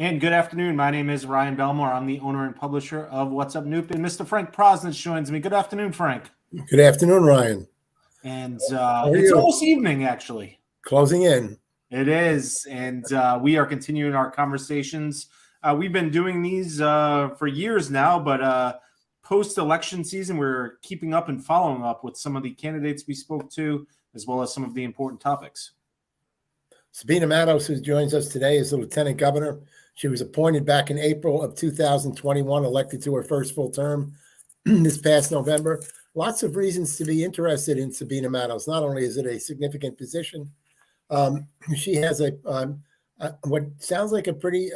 And good afternoon. My name is Ryan Belmore. I'm the owner and publisher of What's Up Noop, and Mr. Frank Prosnitz joins me. Good afternoon, Frank. Good afternoon, Ryan. And it's almost evening, actually. Closing in. It is, and we are continuing our conversations. We've been doing these for years now, but post-election season, we're keeping up and following up with some of the candidates we spoke to, as well as some of the important topics. Sabina Matos, who joins us today, is the Lieutenant Governor. She was appointed back in April of 2021, elected to her first full term this past November. Lots of reasons to be interested in Sabina Matos. Not only is it a significant position, she has what sounds like a pretty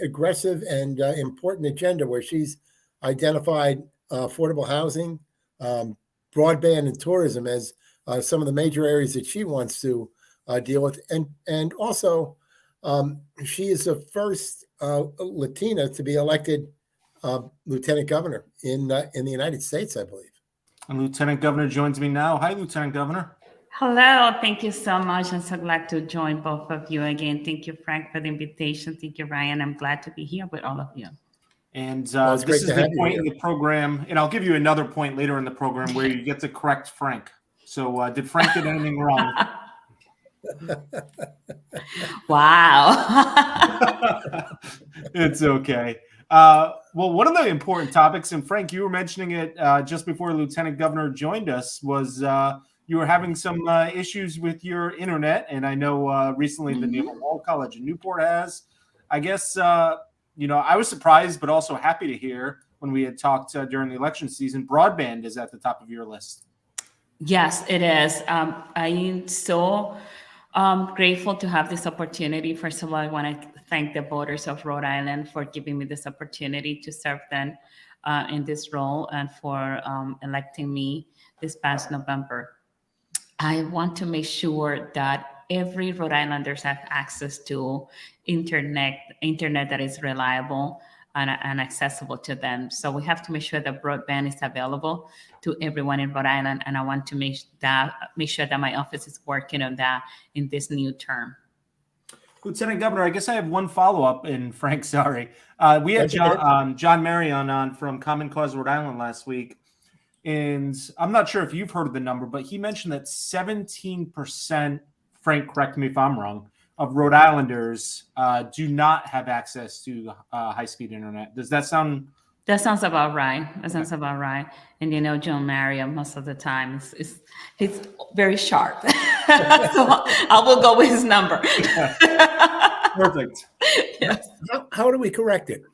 aggressive and important agenda, where she's identified affordable housing, broadband, and tourism as some of the major areas that she wants to deal with, and also she is the first Latina to be elected Lieutenant Governor in the United States, I believe. And Lieutenant Governor joins me now. Hi, Lieutenant Governor. Hello, thank you so much. I'm so glad to join both of you again. Thank you, Frank, for the invitation. Thank you, Ryan. I'm glad to be here with all of you. And this is the point in the program, and I'll give you another point later in the program where you get to correct Frank. So did Frank get anything wrong? Wow. It's okay. Well, one of the important topics, and Frank, you were mentioning it just before Lieutenant Governor joined us, was you were having some issues with your internet. And I know recently the Naval War College in Newport has. I guess, I was surprised, but also happy to hear when we had talked during the election season, broadband is at the top of your list. Yes, it is. I am so grateful to have this opportunity. First of all, I want to thank the voters of Rhode Island for giving me this opportunity to serve them in this role and for electing me this past November. I want to make sure that every Rhode Islanders have access to internet that is reliable and accessible to them. So we have to make sure that broadband is available to everyone in Rhode Island, and I want to make sure that my office is working on that in this new term. Lieutenant Governor, I guess I have one follow-up, and Frank, sorry. We had John Marion on from Common Cause Rhode Island last week, and I'm not sure if you've heard of the number, but he mentioned that 17%, Frank, correct me if I'm wrong, of Rhode Islanders do not have access to high-speed internet. Does that sound... That sounds about right. And John Marion, most of the time, he's very sharp. So I will go with his number. Perfect. Yes. How do we correct it?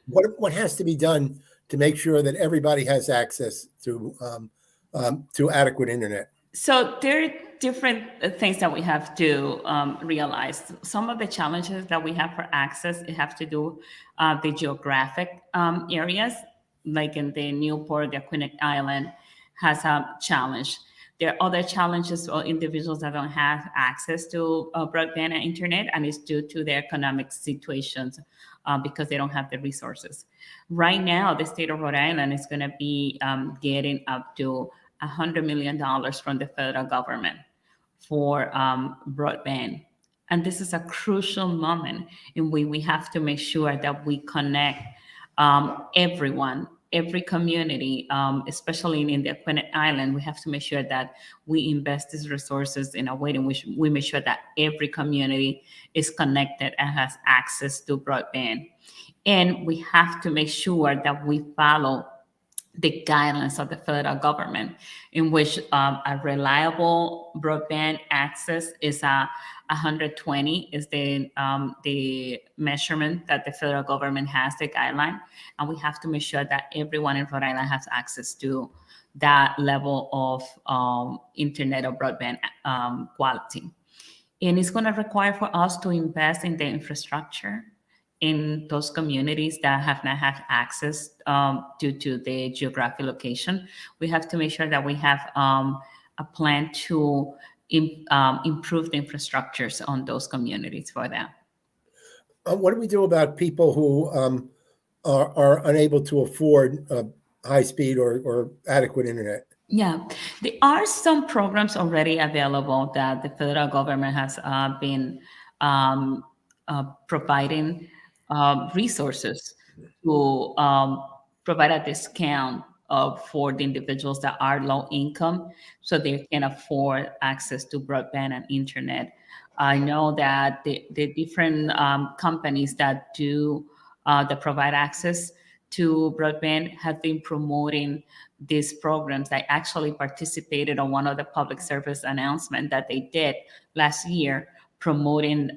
What has to be done to make sure that everybody has access to adequate internet? So there are different things that we have to realize. Some of the challenges that we have for access, it have to do the geographic areas, like in the Newport, the Queen Island has a challenge. There are other challenges for individuals that don't have access to broadband and internet, and it's due to their economic situations because they don't have the resources. Right now, the state of Rhode Island is going to be getting up to $100 million from the federal government for broadband. And this is a crucial moment in which we have to make sure that we connect everyone, every community, especially in the Queen Island. We have to make sure that we invest these resources in a way in which we make sure that every community is connected and has access to broadband. And we have to make sure that we follow the guidelines of the federal government, in which a reliable broadband access is 120 is the measurement that the federal government has, the guideline, and we have to make sure that everyone in Rhode Island has access to that level of internet or broadband quality. And it's going to require for us to invest in the infrastructure in those communities that have not had access due to the geographic location. We have to make sure that we have a plan to improve the infrastructures on those communities for them. What do we do about people who are unable to afford high-speed or adequate internet? Yeah, there are some programs already available that the federal government has been providing resources to provide a discount for the individuals that are low income so they can afford access to broadband and internet. I know that the different companies that do that provide access to broadband have been promoting these programs. I actually participated on one of the public service announcements that they did last year promoting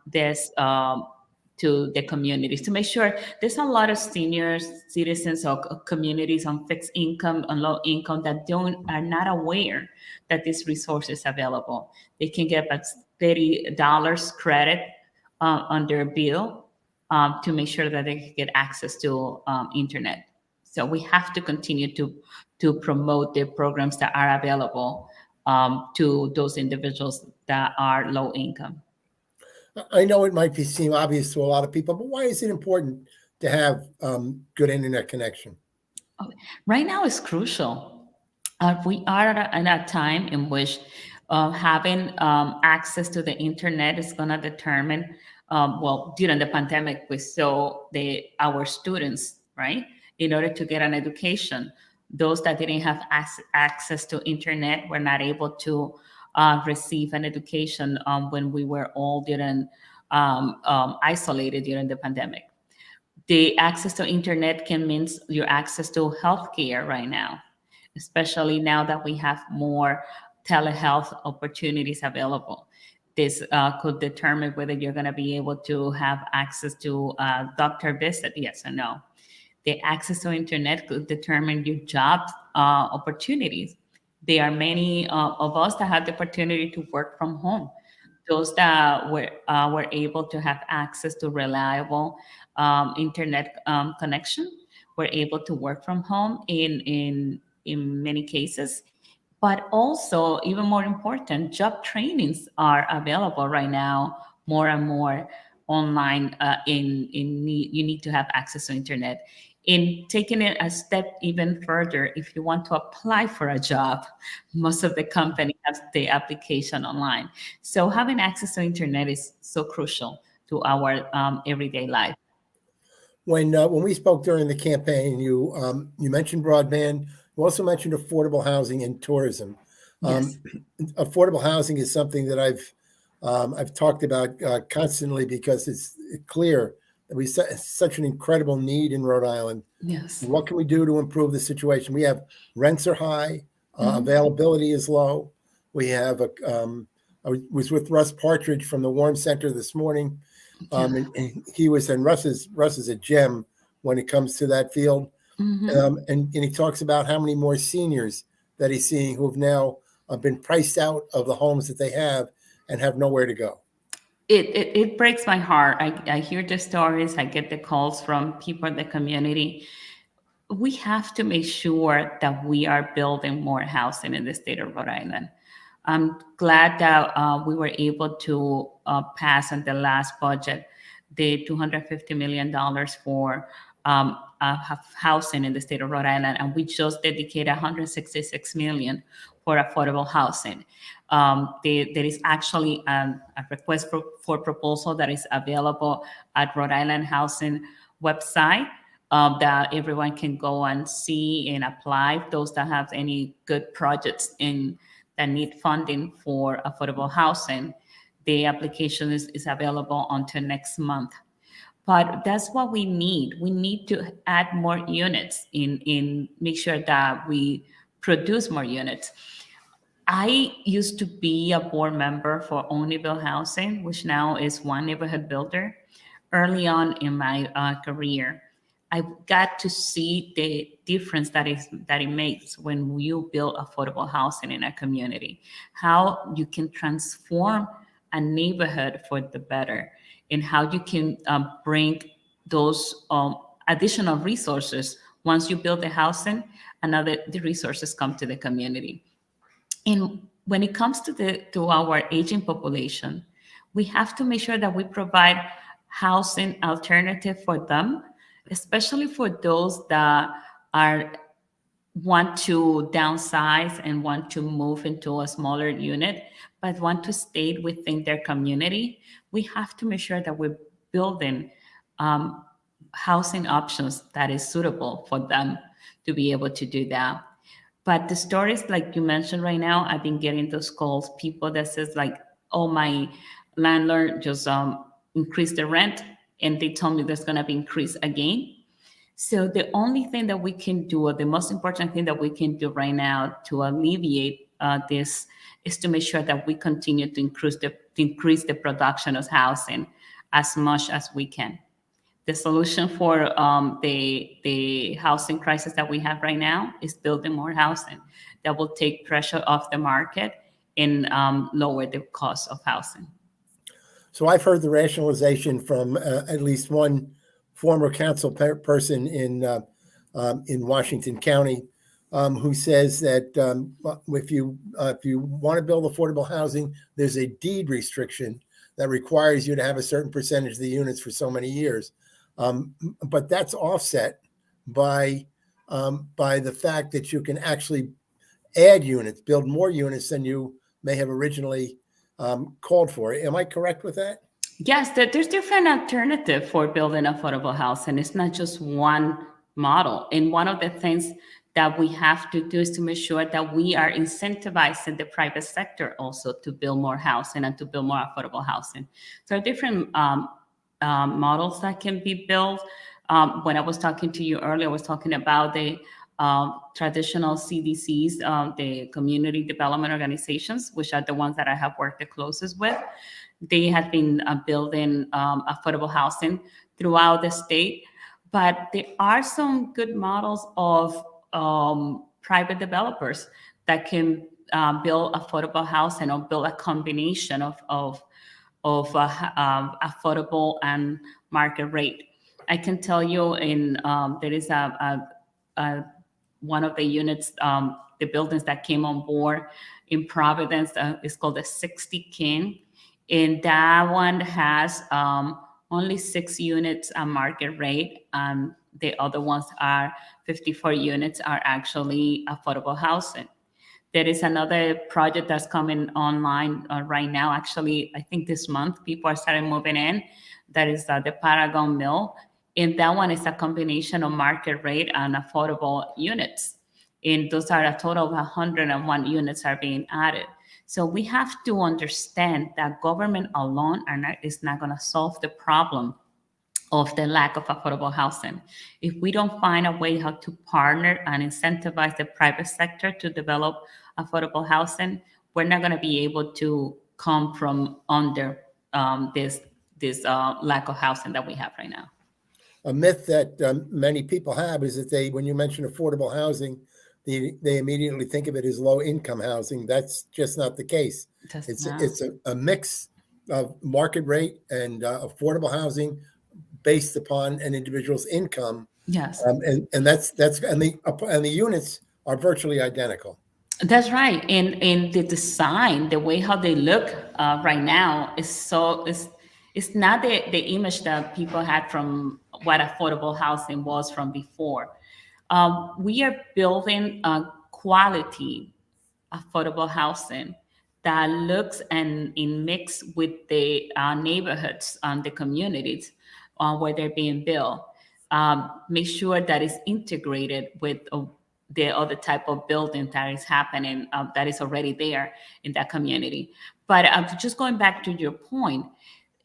this to the communities to make sure there's a lot of senior citizens or communities on fixed income and low income that are not aware that this resource is available. They can get about $30 credit on their bill to make sure that they can get access to internet. So we have to continue to promote the programs that are available to those individuals that are low income. I know it might seem obvious to a lot of people, but why is it important to have good internet connection? Right now is crucial. We are in a time in which having access to the internet is going to determine. Well, during the pandemic, we saw our students, right, in order to get an education. Those that didn't have access to internet were not able to receive an education when we were all isolated during the pandemic. The access to internet can mean your access to healthcare right now, especially now that we have more telehealth opportunities available. This could determine whether you're going to be able to have access to a doctor visit, yes or no. The access to internet could determine your job opportunities. There are many of us that have the opportunity to work from home. Those that were able to have access to reliable internet connection were able to work from home in many cases. But also, even more important, job trainings are available right now more and more online. You need to have access to internet. In taking it a step even further, if you want to apply for a job, most of the company has the application online. So having access to internet is so crucial to our everyday life. When we spoke during the campaign, you mentioned broadband. You also mentioned affordable housing and tourism. Yes. Affordable housing is something that I've talked about constantly because it's clear that we such an incredible need in Rhode Island. Yes. What can we do to improve the situation? We have rents are high, availability is low. We have I was with Russ Partridge from the Warm Center this morning. And he was, and Russ is a gem when it comes to that field. And he talks about how many more seniors that he's seeing who've now been priced out of the homes that they have and have nowhere to go. It breaks my heart. I hear the stories. I get the calls from people in the community. We have to make sure that we are building more housing in the state of Rhode Island. I'm glad that we were able to pass in the last budget the $250 million for housing in the state of Rhode Island, and we just dedicated $166 million for affordable housing. There is actually a request for proposal that is available at Rhode Island Housing website that everyone can go and see and apply. Those that have any good projects that need funding for affordable housing, the application is available until next month. But that's what we need. We need to add more units in make sure that we produce more units. I used to be a board member for Omniville Housing, which now is One Neighborhood Builder. Early on in my career, I got to see the difference that it makes when you build affordable housing in a community, how you can transform a neighborhood for the better, and how you can bring those additional resources. Once you build the housing, the resources come to the community. And when it comes to our aging population, we have to make sure that we provide housing alternative for them, especially for those that want to downsize and want to move into a smaller unit, but want to stay within their community. We have to make sure that we're building housing options that is suitable for them to be able to do that. But the stories like you mentioned right now, I've been getting those calls, people that says like, oh, my landlord just increased the rent and they told me there's going to be increase again. So the only thing that we can do, or the most important thing that we can do right now to alleviate this, is to make sure that we continue to increase the production of housing as much as we can. The solution for the housing crisis that we have right now is building more housing that will take pressure off the market and lower the cost of housing. So I've heard the rationalization from at least one former council person in Washington County who says that if you want to build affordable housing, there's a deed restriction that requires you to have a certain percentage of the units for so many years. But that's offset by the fact that you can actually add units, build more units than you may have originally called for. Am I correct with that? Yes, there's different alternative for building affordable housing. It's not just one model. And one of the things that we have to do is to make sure that we are incentivizing the private sector also to build more housing and to build more affordable housing. So different models that can be built. When I was talking to you earlier, I was talking about the traditional CDCs, the community development organizations, which are the ones that I have worked the closest with. They have been building affordable housing throughout the state, but there are some good models of private developers that can build affordable housing or build a combination of affordable and market rate. I can tell you there is one of the units, the buildings that came on board in Providence is called the 60 King. And that one has only 6 units at market rate. The other ones are 54 units are actually affordable housing. There is another project that's coming online right now. Actually, I think this month people are starting moving in. That is the Paragon Mill. And that one is a combination of market rate and affordable units. And those are a total of 101 units are being added. So we have to understand that government alone is not going to solve the problem of the lack of affordable housing. If we don't find a way how to partner and incentivize the private sector to develop affordable housing, we're not going to be able to come from under this lack of housing that we have right now. A myth that many people have is that when you mention affordable housing, they immediately think of it as low income housing. That's just not the case. It's a mix of market rate and affordable housing based upon an individual's income. Yes. And the units are virtually identical. That's right. And the design, the way how they look right now is it's not the image that people had from what affordable housing was from before. We are building a quality affordable housing that looks and in mix with the neighborhoods and the communities where they're being built. Make sure that it's integrated with the other type of building that is happening that is already there in that community. But just going back to your point,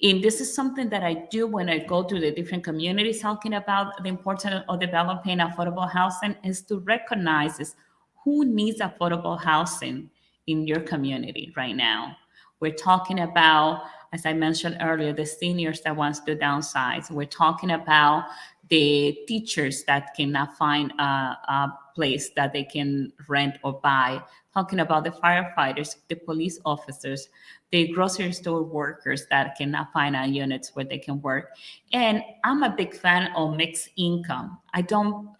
and this is something that I do when I go to the different communities talking about the importance of developing affordable housing, is to recognize who needs affordable housing in your community right now. We're talking about, as I mentioned earlier, the seniors that wants to downsize. We're talking about the teachers that cannot find a place that they can rent or buy. Talking about the firefighters, the police officers, the grocery store workers that cannot find units where they can work. And I'm a big fan of mixed income. I don't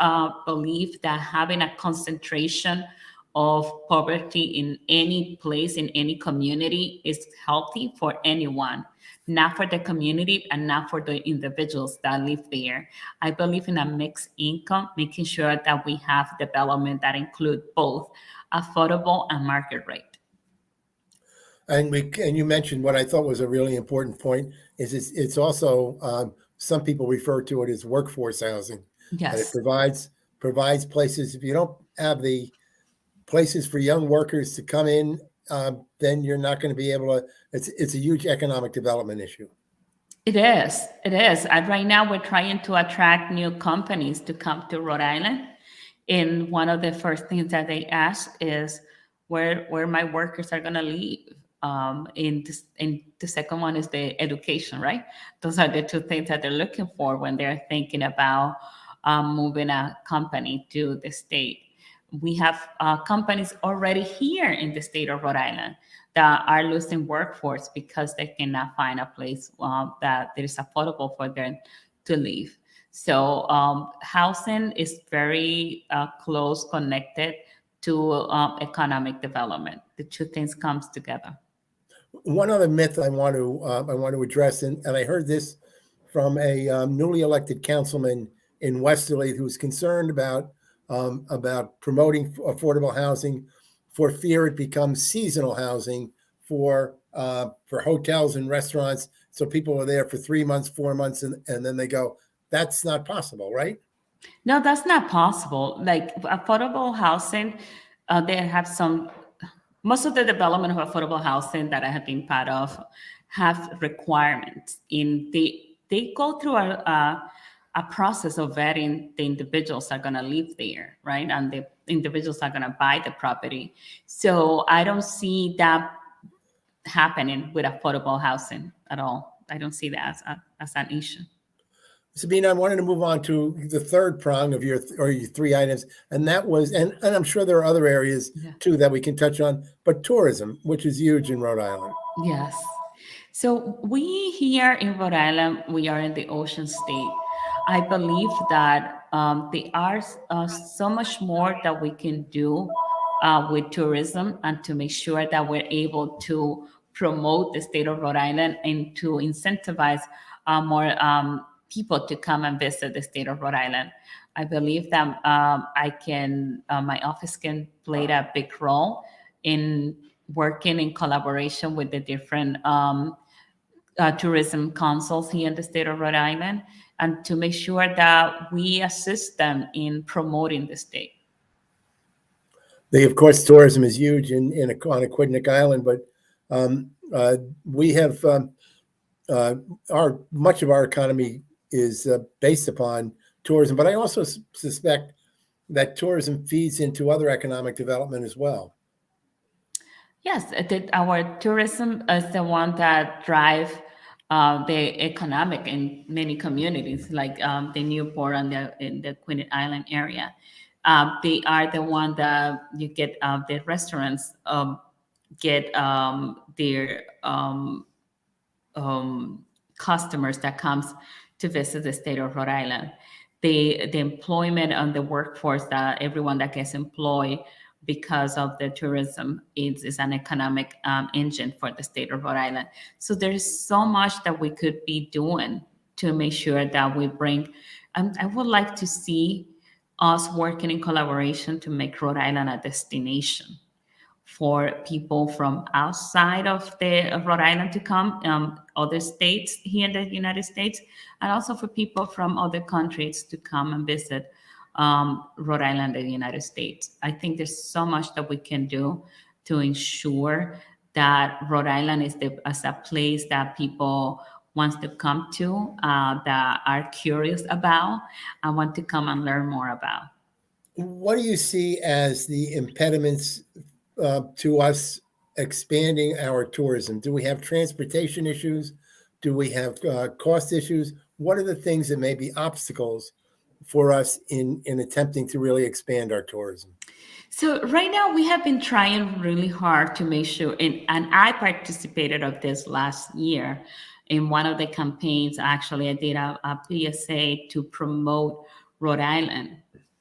believe that having a concentration of poverty in any place, in any community, is healthy for anyone, not for the community and not for the individuals that live there. I believe in a mixed income, making sure that we have development that include both affordable and market rate. And you mentioned what I thought was a really important point is it's also some people refer to it as workforce housing. And it Yes. provides places. If you don't have the places for young workers to come in, then you're not going to be able to. It's a huge economic development issue. It is. It is. Right now, we're trying to attract new companies to come to Rhode Island. And one of the first things that they ask is where my workers are going to live. And the second one is the education, right? Those are the two things that they're looking for when they're thinking about moving a company to the state. We have companies already here in the state of Rhode Island that are losing workforce because they cannot find a place that is affordable for them to live. So housing is very close connected to economic development. The two things comes together. One other myth I want to address, and I heard this from a newly elected councilman in Westerly who's concerned about promoting affordable housing for fear it becomes seasonal housing for hotels and restaurants. So people are there for 3 months, 4 months, and then they go. That's not possible, right? No, that's not possible. Like affordable housing, they have most of the development of affordable housing that I have been part of have requirements. They go through a process of vetting the individuals that are going to live there, right? And the individuals are going to buy the property. So I don't see that happening with affordable housing at all. I don't see that as an issue. Sabina, I wanted to move on to the third prong of your three items, and that was, and I'm sure there are other areas too that we can touch on, but tourism, which is huge in Rhode Island. Yes. So we here in Rhode Island, we are in the ocean state. I believe that there are so much more that we can do with tourism and to make sure that we're able to promote the state of Rhode Island and to incentivize more people to come and visit the state of Rhode Island. I believe that my office can play a big role in working in collaboration with the different tourism councils here in the state of Rhode Island, and to make sure that we assist them in promoting the state. Of course, tourism is huge on Aquidneck Island, but we have much of our economy is based upon tourism. But I also suspect that tourism feeds into other economic development as well. Yes, our tourism is the one that drives the economic in many communities, like the Newport and in the Queen Island area. They are the one that you get the restaurants get their customers that comes to visit the state of Rhode Island. The employment and the workforce that everyone that gets employed because of the tourism is an economic engine for the state of Rhode Island. So there's so much that we could be doing to make sure that we bring. I would like to see us working in collaboration to make Rhode Island a destination for people from outside of Rhode Island to come, other states here in the United States, and also for people from other countries to come and visit Rhode Island in the United States. I think there's so much that we can do to ensure that Rhode Island is as a place that people wants to come to, that are curious about, and want to come and learn more about. What do you see as the impediments to us expanding our tourism? Do we have transportation issues? Do we have cost issues? What are the things that may be obstacles for us in attempting to really expand our tourism? So right now we have been trying really hard to make sure, and I participated of this last year in one of the campaigns. Actually, I did a PSA to promote Rhode Island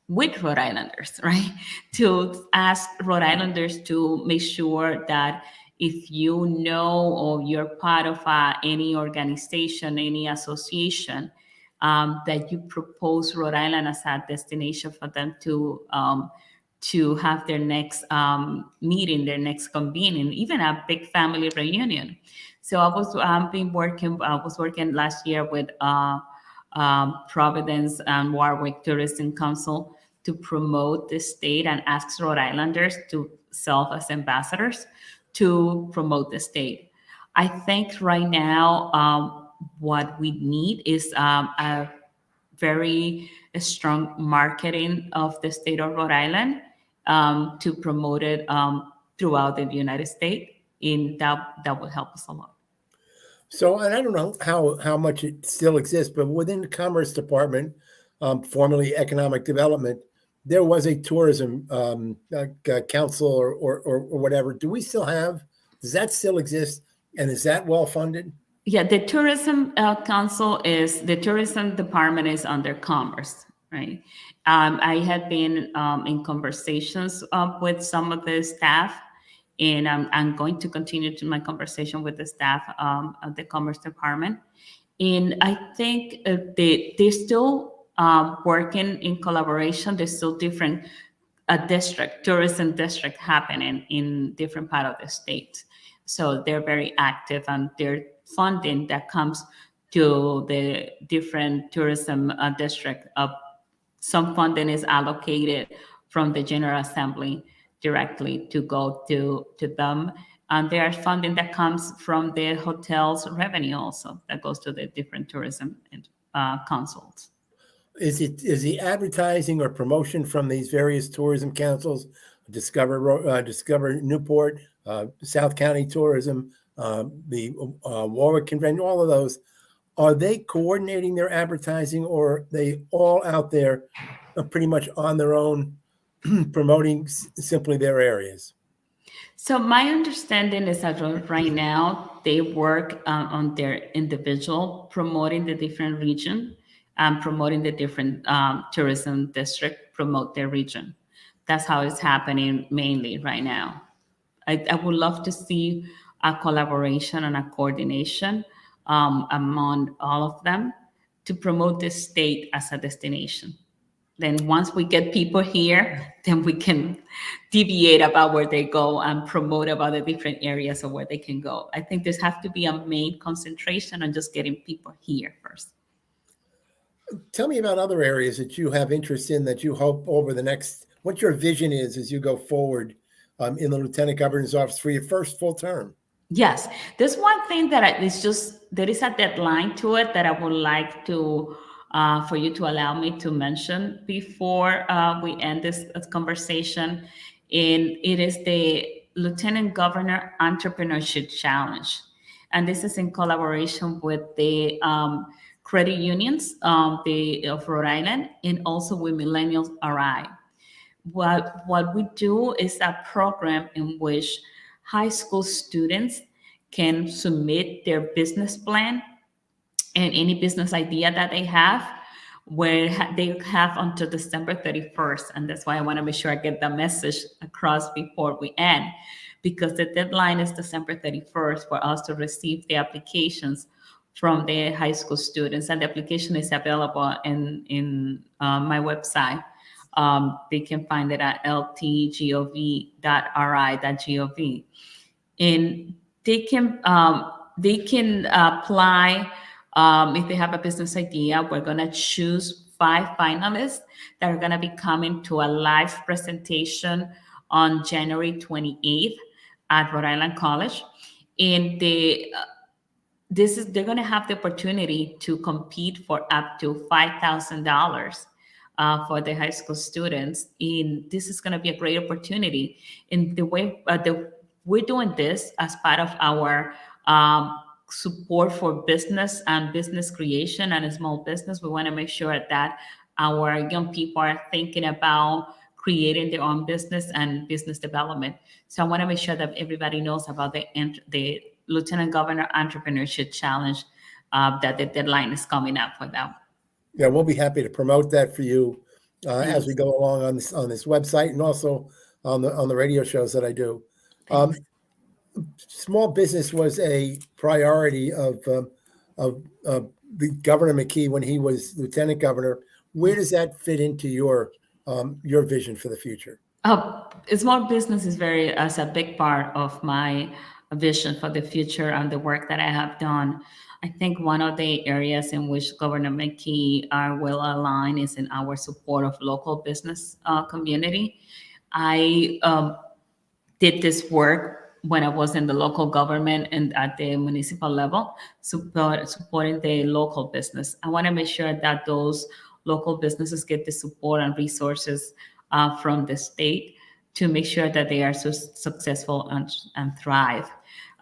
with Rhode Islanders, right? To ask Rhode Islanders to make sure that if you know or you're part of any organization, any association, that you propose Rhode Island as a destination for them to have their next meeting, their next convening, even a big family reunion. So I was working last year with Providence and Warwick Tourism Council to promote the state and asks Rhode Islanders to serve as ambassadors to promote the state. I think right now what we need is a very strong marketing of the state of Rhode Island to promote it throughout the United States. And that will help us a lot. So, and I don't know how much it still exists, but within the Commerce Department, formerly Economic Development, there was a tourism council or whatever. Do we still have? Does that still exist? And is that well funded? Yeah, the tourism the tourism department is under Commerce, right? I had been in conversations with some of the staff, and I'm going to continue to my conversation with the staff of the Commerce Department. And I think they're still working in collaboration. There's still different tourism district happening in different part of the state. So they're very active, and their funding that comes to the different tourism district. Some funding is allocated from the General Assembly directly to go to them. And there's funding that comes from the hotel's revenue also that goes to the different tourism councils. Is the advertising or promotion from these various tourism councils, Discover Newport, South County Tourism, the Warwick Convention, all of those, are they coordinating their advertising, or are they all out there pretty much on their own promoting simply their areas? So my understanding is that right now they work on their individual, promoting the different region, promoting the different tourism district, promote their region. That's how it's happening mainly right now. I would love to see a collaboration and a coordination among all of them to promote the state as a destination. Then once we get people here, then we can deviate about where they go and promote about the different areas of where they can go. I think there's have to be a main concentration on just getting people here first. Tell me about other areas that you have interest in that you hope over the next, what your vision is as you go forward in the Lieutenant Governor's office for your first full term. Yes, there's one thing that there is a deadline to it that I would like to for you to allow me to mention before we end this conversation. And it is the Lieutenant Governor Entrepreneurship Challenge. And this is in collaboration with the credit unions of Rhode Island, and also with Millennials RI. What we do is a program in which high school students can submit their business plan and any business idea that they have, where they have until December 31st. And that's why I want to make sure I get the message across before we end, because the deadline is December 31st for us to receive the applications from the high school students. And the application is available in my website. They can find it at ltgov.ri.gov. And they can apply if they have a business idea. We're going to choose 5 finalists that are going to be coming to a live presentation on January 28th at Rhode Island College. And they're going to have the opportunity to compete for up to $5,000 for the high school students. And this is going to be a great opportunity. In the way we're doing this as part of our support for business and business creation and small business. We want to make sure that our young people are thinking about creating their own business and business development. So I want to make sure that everybody knows about the Lieutenant Governor Entrepreneurship Challenge, that the deadline is coming up for that. Yeah, we'll be happy to promote that for you as we go along on this website, and also on the radio shows that I do. Small business was a priority of the Governor McKee when he was Lieutenant Governor. Where does that fit into your vision for the future? Small business is a big part of my vision for the future and the work that I have done. I think one of the areas in which Governor McKee are well aligned is in our support of local business community. I did this work when I was in the local government and at the municipal level, supporting the local business. I want to make sure that those local businesses get the support and resources from the state to make sure that they are successful and thrive.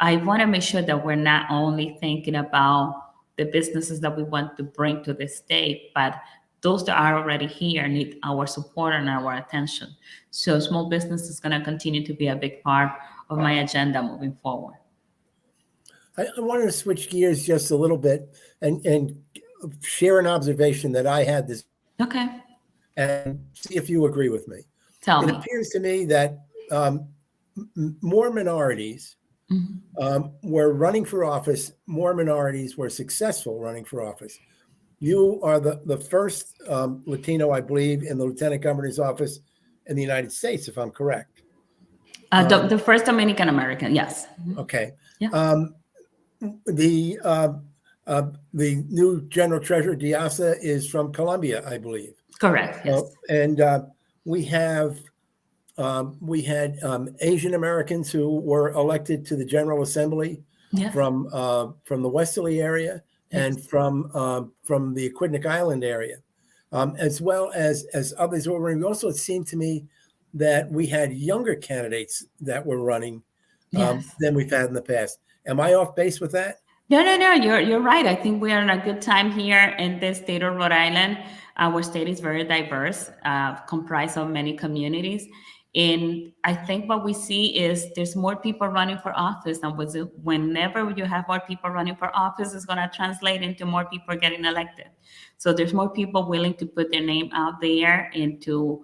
I want to make sure that we're not only thinking about the businesses that we want to bring to the state, but those that are already here need our support and our attention. So small business is going to continue to be a big part of my agenda moving forward. I wanted to switch gears just a little bit and share an observation that I had this Okay. and see if you agree with me. Tell It me. appears to me that more minorities were running for office, more minorities were successful running for office. You are the first Latino, I believe, in the lieutenant governor's office in the United States, if I'm correct. The first Dominican American, yes. Okay. Yeah. The new General Treasurer Diasa is from Colombia, I believe. Correct. Yes. And we had Asian Americans who were elected to the General Assembly from the Westerly area and from the Aquidneck Island area, as well as others who were running. Also, it seemed to me that we had younger candidates that were running than we've had in the past. Am I off base with that? No. You're right. I think we are in a good time here in the state of Rhode Island. Our state is very diverse, comprised of many communities. And I think what we see is there's more people running for office. And whenever you have more people running for office, it's going to translate into more people getting elected. So there's more people willing to put their name out there and to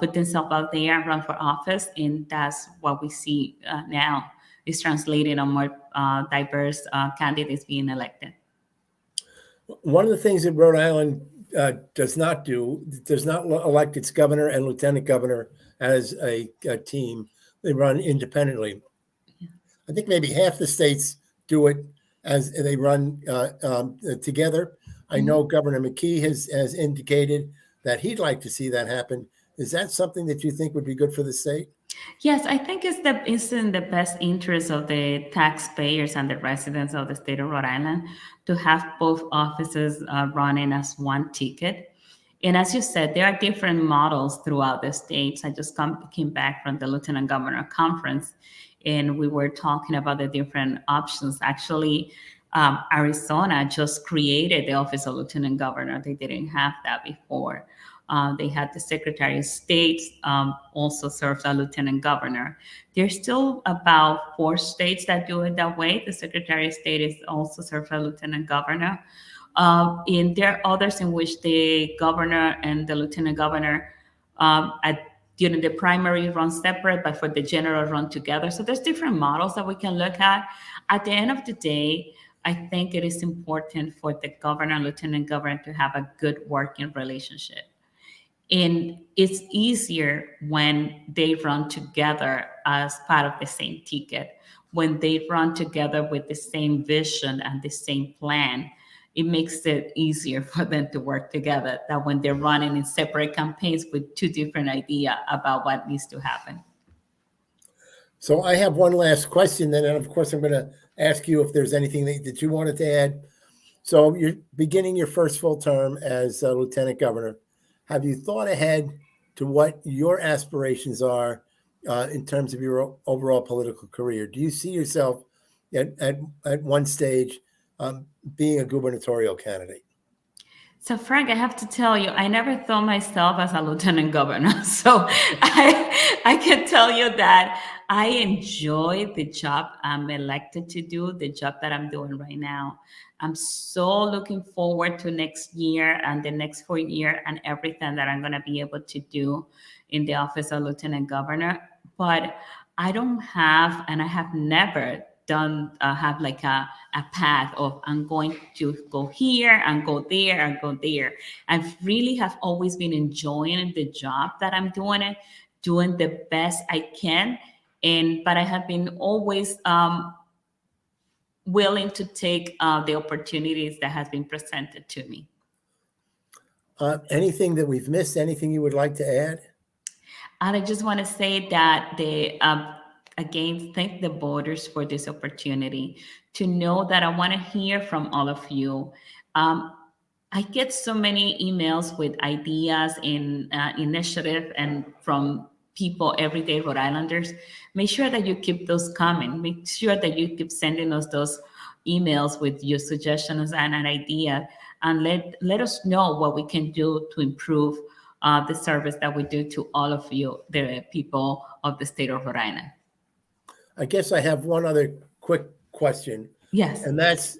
put themselves out there and run for office. And that's what we see now is translated on more diverse candidates being elected. One of the things that Rhode Island does not elect its governor and lieutenant governor as a team. They run independently. Yeah. I think maybe half the states do it as they run together. I know Governor McKee has indicated that he'd like to see that happen. Is that something that you think would be good for the state? Yes, I think it's in the best interest of the taxpayers and the residents of the state of Rhode Island to have both offices running as one ticket. And as you said, there are different models throughout the states. I just came back from the Lieutenant Governor Conference, and we were talking about the different options. Actually, Arizona just created the Office of Lieutenant Governor. They didn't have that before. They had the Secretary of State also serves as Lieutenant Governor. There's still about 4 states that do it that way. The Secretary of State is also serves as Lieutenant Governor. And there are others in which the governor and the lieutenant governor during the primary run separate, but for the general run together. So there's different models that we can look at. At the end of the day, I think it is important for the governor and lieutenant governor to have a good working relationship. And it's easier when they run together as part of the same ticket. When they run together with the same vision and the same plan, it makes it easier for them to work together than when they're running in separate campaigns with 2 different ideas about what needs to happen. So I have one last question, then, and of course, I'm going to ask you if there's anything that you wanted to add. So you're beginning your first full term as lieutenant governor. Have you thought ahead to what your aspirations are in terms of your overall political career? Do you see yourself at one stage being a gubernatorial candidate? So, Frank, I have to tell you, I never thought myself as a lieutenant governor. So I can tell you that I enjoy the job I'm elected to do, the job that I'm doing right now. I'm so looking forward to next year and the next 4 years and everything that I'm going to be able to do in the office of lieutenant governor. But I don't have, and I have never have like a path of I'm going to go here and go there and go there. I really have always been enjoying the job that I'm doing the best I can. But I have been always willing to take the opportunities that has been presented to me. Anything that we've missed? Anything you would like to add? And I just want to say that again, thank the voters for this opportunity to know that I want to hear from all of you. I get so many emails with ideas and initiative and from people, everyday Rhode Islanders. Make sure that you keep those coming. Make sure that you keep sending us those emails with your suggestions and an idea, and let us know what we can do to improve the service that we do to all of you, the people of the state of Rhode Island. I guess I have one other quick question. Yes. And that's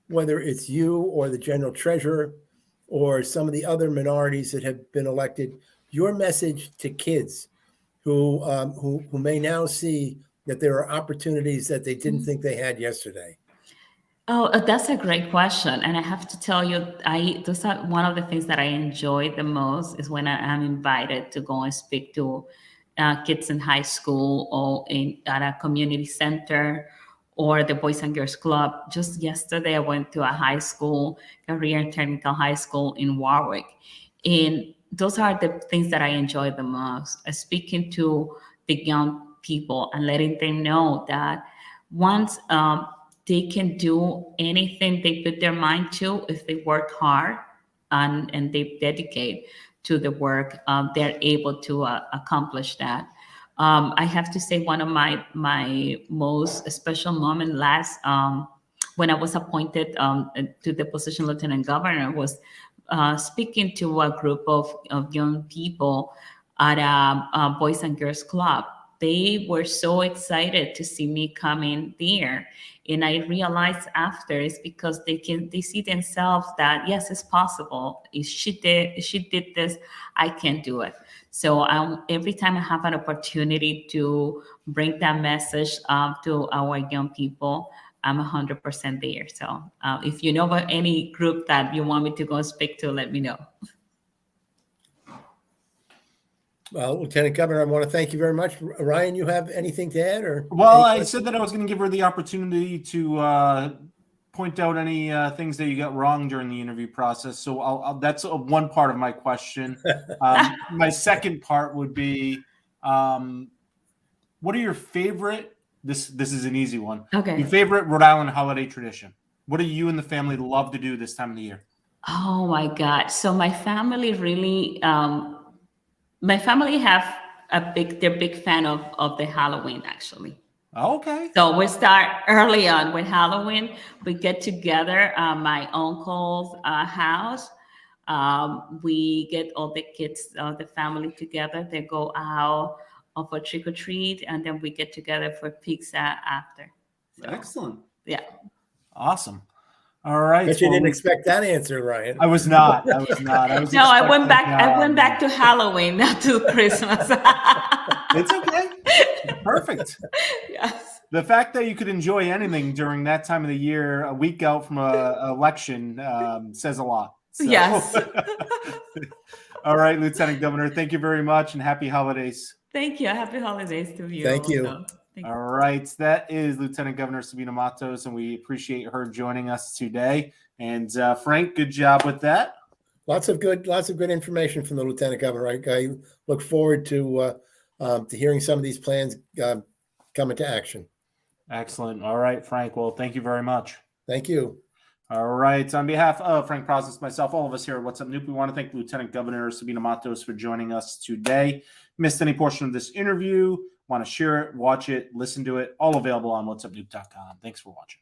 whether it's you or the general treasurer or some of the other minorities that have been elected, your message to kids who may now see that there are opportunities that they didn't think they had yesterday. Oh, that's a great question. And I have to tell you, those are one of the things that I enjoy the most is when I am invited to go and speak to kids in high school or at a community center or the Boys and Girls Club. Just yesterday, I went to a high school, career and technical high school in Warwick. And those are the things that I enjoy the most, speaking to the young people and letting them know that once they can do anything they put their mind to if they work hard and they dedicate to the work, they're able to accomplish that. I have to say one of my most special moment last when I was appointed to the position Lieutenant Governor was speaking to a group of young people at a Boys and Girls Club. They were so excited to see me coming there. And I realized after it's because they see themselves that, yes, it's possible. If she did this, I can do it. So every time I have an opportunity to bring that message to our young people, I'm 100% there. So if you know about any group that you want me to go and speak to, let me know. Well, Lieutenant Governor, I want to thank you very much. Ryan, you have anything to add? Or well, I said that I was going to give her the opportunity to point out any things that you got wrong during the interview process. So that's one part of my question. My second part would be, what are your favorite? This is an easy one. Okay. Your favorite Rhode Island holiday tradition? What do you and the family love to do this time of the year? Oh my God! So my family really. My family have they're big fan of the Halloween, actually. Okay. So we start early on with Halloween. We get together my uncle's house. We get all the kids, the family together. They go out for trick or treat, and then we get together for pizza after. So, excellent. Yeah. Awesome. All right. But you didn't expect that answer, Ryan. I was not. I went back. I went back to Halloween, not to Christmas. It's okay. Perfect. Yes. The fact that you could enjoy anything during that time of the year, a week out from an election, says a lot. So. Yes. All right, Lieutenant Governor, thank you very much and happy holidays. Thank you. Happy holidays to you. Thank you. Also. All right, that is Lieutenant Governor Sabina Matos, and we appreciate her joining us today. And Frank, good job with that. Lots of good information from the Lieutenant Governor. I look forward to hearing some of these plans come into action. Excellent. All right, Frank. Well, thank you very much. Thank you. All right. On behalf of Frank Process, myself, all of us here at What's Up Noop, we want to thank Lieutenant Governor Sabina Matos for joining us today. Missed any portion of this interview, want to share it, watch it, listen to it, all available on whatsupnoop.com. Thanks for watching.